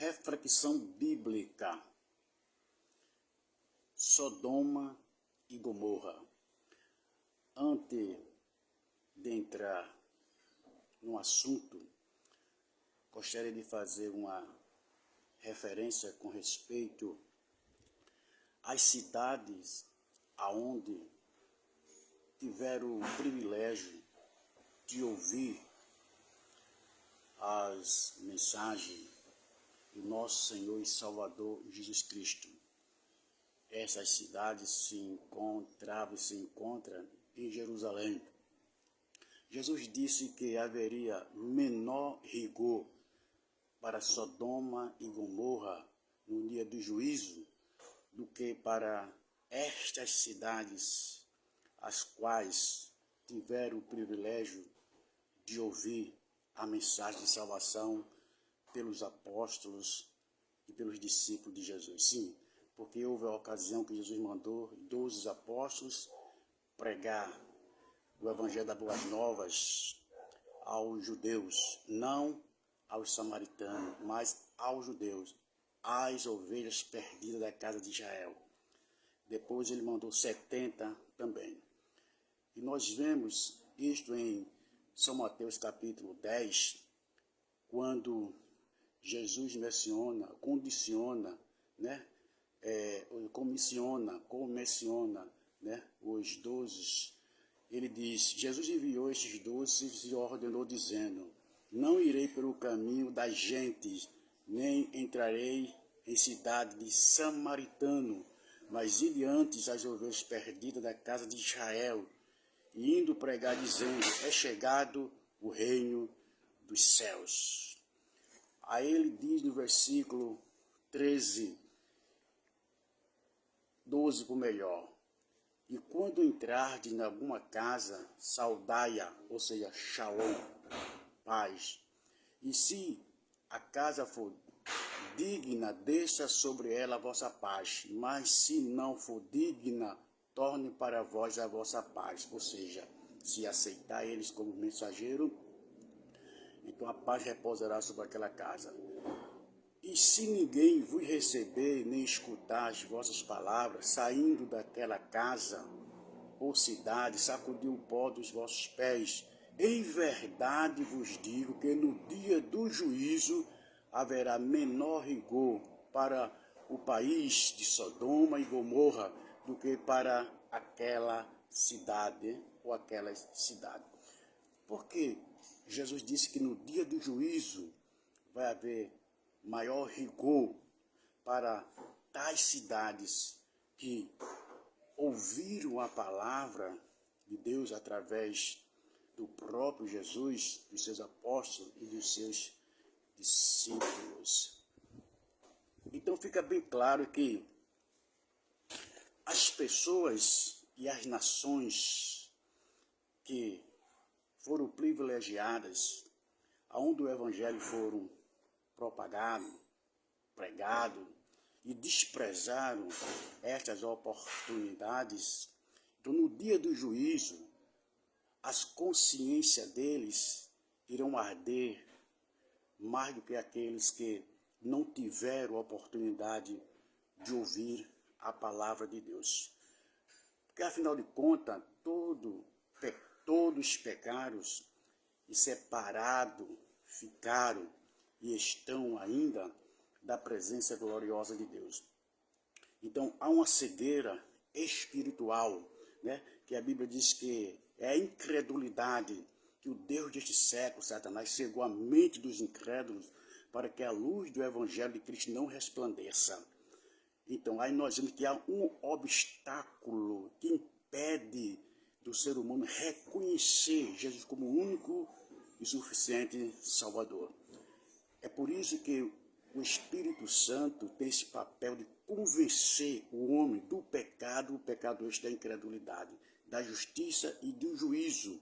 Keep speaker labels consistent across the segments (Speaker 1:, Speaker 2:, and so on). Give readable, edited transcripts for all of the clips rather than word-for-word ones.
Speaker 1: Reflexão bíblica. Sodoma e Gomorra. Antes de entrar no assunto, gostaria de fazer uma referência com respeito às cidades aonde tiveram o privilégio de ouvir as mensagens do nosso Senhor e Salvador Jesus Cristo. Essas cidades se encontram em Jerusalém. Jesus disse que haveria menor rigor para Sodoma e Gomorra no dia do juízo do que para estas cidades, as quais tiveram o privilégio de ouvir a mensagem de salvação pelos apóstolos e pelos discípulos de Jesus. Sim, porque houve a ocasião que Jesus mandou 12 apóstolos pregar o Evangelho das Boas Novas aos judeus, não aos samaritanos, mas aos judeus, às ovelhas perdidas da casa de Israel. Depois ele mandou 70 também. E nós vemos isto em São Mateus capítulo 10, quando Jesus comissiona os 12. Ele diz, Jesus enviou estes 12 e ordenou dizendo, não irei pelo caminho das gentes, nem entrarei em cidade de samaritano, mas irei antes às ovelhas perdidas da casa de Israel, e indo pregar dizendo, é chegado o reino dos céus. Aí ele diz no versículo 13, 12 por melhor, e quando entrardes em alguma casa, saudai-a, ou seja, shalom, paz. E se a casa for digna, deixa sobre ela a vossa paz, mas se não for digna, torne para vós a vossa paz. Ou seja, se aceitar eles como mensageiro, então a paz repousará sobre aquela casa. E se ninguém vos receber, nem escutar as vossas palavras, saindo daquela casa ou cidade, sacudir o pó dos vossos pés, em verdade vos digo que no dia do juízo haverá menor rigor para o país de Sodoma e Gomorra do que para aquela cidade ou aquelas cidades. Porque Jesus disse que no dia do juízo vai haver maior rigor para tais cidades que ouviram a palavra de Deus através do próprio Jesus, dos seus apóstolos e dos seus discípulos. Então fica bem claro que as pessoas e as nações que foram privilegiadas, aonde o Evangelho foram propagado, pregado e desprezaram estas oportunidades, então no dia do juízo, as consciências deles irão arder mais do que aqueles que não tiveram a oportunidade de ouvir a palavra de Deus. Porque afinal de contas, todos pecaram e separados ficaram e estão ainda da presença gloriosa de Deus. Então, há uma cegueira espiritual, que a Bíblia diz que é a incredulidade, que o Deus deste século, Satanás, cegou a mente dos incrédulos para que a luz do Evangelho de Cristo não resplandeça. Então, aí nós vemos que há um obstáculo que impede do ser humano reconhecer Jesus como o único e suficiente Salvador. É por isso que o Espírito Santo tem esse papel de convencer o homem do pecado, o pecado este da incredulidade, da justiça e do juízo,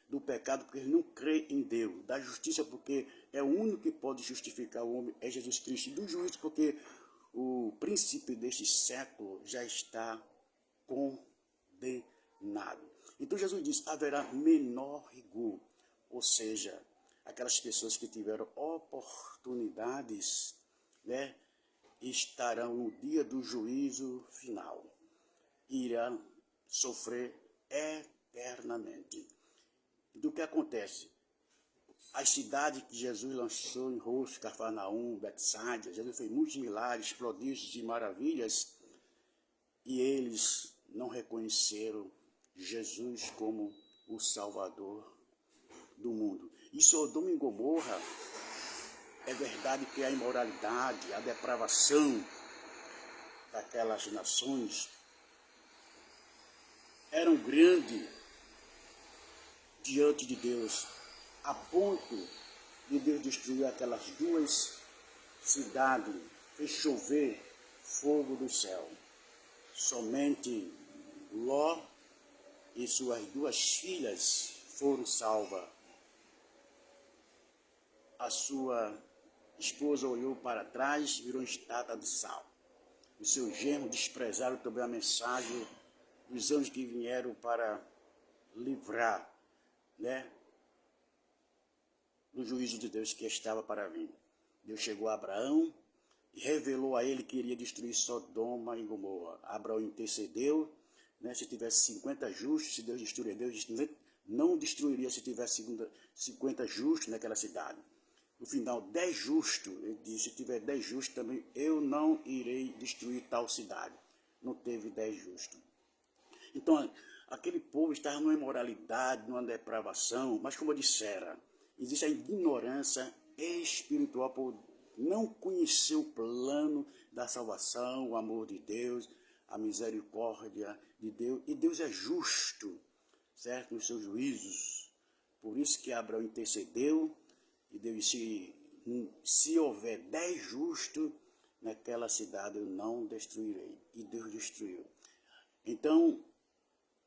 Speaker 1: do pecado porque ele não crê em Deus, da justiça porque é o único que pode justificar o homem, é Jesus Cristo, e do juízo porque o príncipe deste século já está condenado. Então Jesus diz, haverá menor rigor, ou seja, aquelas pessoas que tiveram oportunidades né, estarão no dia do juízo final. Irão sofrer eternamente. Do que acontece? As cidades que Jesus lançou em rosto, Cafarnaum, Betsaida, Jesus fez muitos milagres, prodígios e maravilhas, e eles não reconheceram Jesus como o Salvador do mundo. E Sodoma e Gomorra, é verdade que a imoralidade, a depravação daquelas nações eram grandes diante de Deus, a ponto de Deus destruir aquelas duas cidades, fez chover fogo do céu. Somente Ló e suas duas filhas foram salvas. A sua esposa olhou para trás, virou estátua de sal. Os seus genros desprezaram também a mensagem dos anjos que vieram para livrar, né, do juízo de Deus que estava para vir. Deus chegou a Abraão e revelou a ele que iria destruir Sodoma e Gomorra. Abraão intercedeu, né, se tivesse 50 justos, se Deus destruiria, Deus não destruiria se tivesse 50 justos naquela cidade. No final, 10 justos, ele disse, se tiver 10 justos também, eu não irei destruir tal cidade. Não teve 10 justos. Então, aquele povo estava numa imoralidade, numa depravação, mas como eu dissera, existe a ignorância espiritual por não conhecer o plano da salvação, o amor de Deus, a misericórdia de Deus. E Deus é justo, certo? Nos seus juízos. Por isso que Abraão intercedeu e Deus disse, se houver 10 justos naquela cidade, eu não destruirei. E Deus destruiu. Então,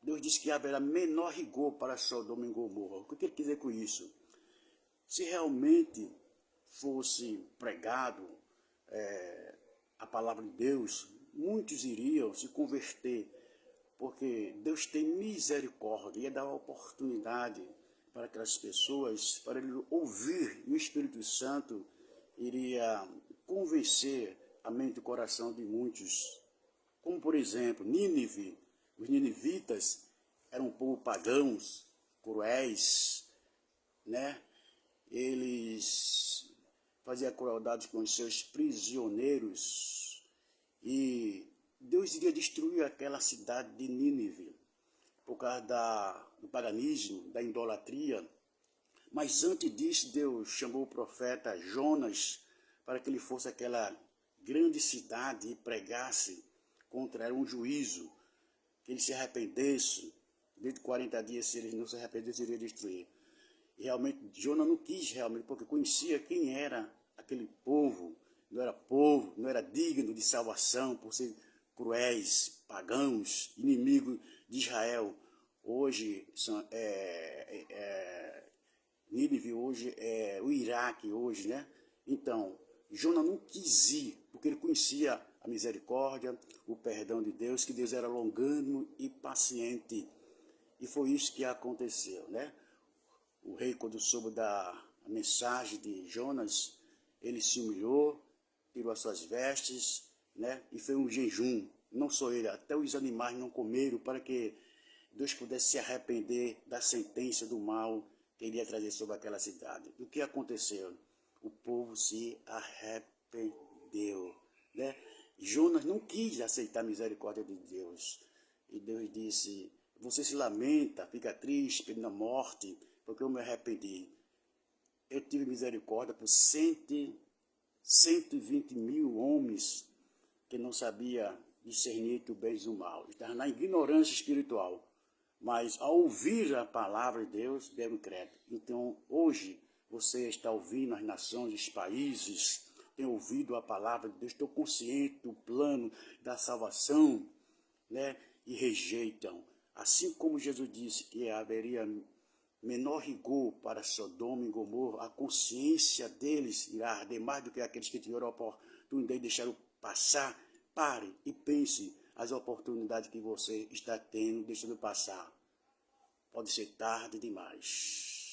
Speaker 1: Deus disse que haverá menor rigor para Sodoma e Gomorra. O que ele quer dizer com isso? Se realmente fosse pregado a palavra de Deus, muitos iriam se converter, porque Deus tem misericórdia e ia dar oportunidade para aquelas pessoas, para ele ouvir, e o Espírito Santo iria convencer a mente e o coração de muitos. Como, por exemplo, Nínive. Os ninivitas eram um povo pagãos, cruéis, né? Eles faziam crueldade com os seus prisioneiros e Deus iria destruir aquela cidade de Nínive por causa do paganismo, da idolatria. Mas antes disso, Deus chamou o profeta Jonas para que ele fosse àquela grande cidade e pregasse contra um juízo, que ele se arrependesse. Dentro de 40 dias, se ele não se arrependesse, ele iria destruir. E realmente, Jonas não quis realmente, porque conhecia quem era aquele povo. Não era digno de salvação por ser cruéis, pagãos, inimigos de Israel. Hoje, Nínive hoje é o Iraque hoje, né? Então, Jonas não quis ir, porque ele conhecia a misericórdia, o perdão de Deus, que Deus era longânimo e paciente. E foi isso que aconteceu, né? O rei, quando soube da mensagem de Jonas, ele se humilhou, tirou as suas vestes, né? E fez um jejum. Não só ele, até os animais não comeram, para que Deus pudesse se arrepender da sentença do mal que ele ia trazer sobre aquela cidade. E o que aconteceu? O povo se arrependeu, né? Jonas não quis aceitar a misericórdia de Deus. E Deus disse, você se lamenta, fica triste pela morte, porque eu me arrependi. Eu tive misericórdia por 120 mil homens que não sabia discernir entre o bem e o mal. Estavam na ignorância espiritual. Mas ao ouvir a palavra de Deus, deram crédito. Então, hoje, você está ouvindo as nações, os países, tem ouvido a palavra de Deus, estão conscientes do plano da salvação, né? E rejeitam. Assim como Jesus disse que haveria menor rigor para Sodoma e Gomorra, a consciência deles irá arder mais do que aqueles que tiveram a oportunidade de deixar passar. Pare e pense as oportunidades que você está tendo, deixando passar. Pode ser tarde demais.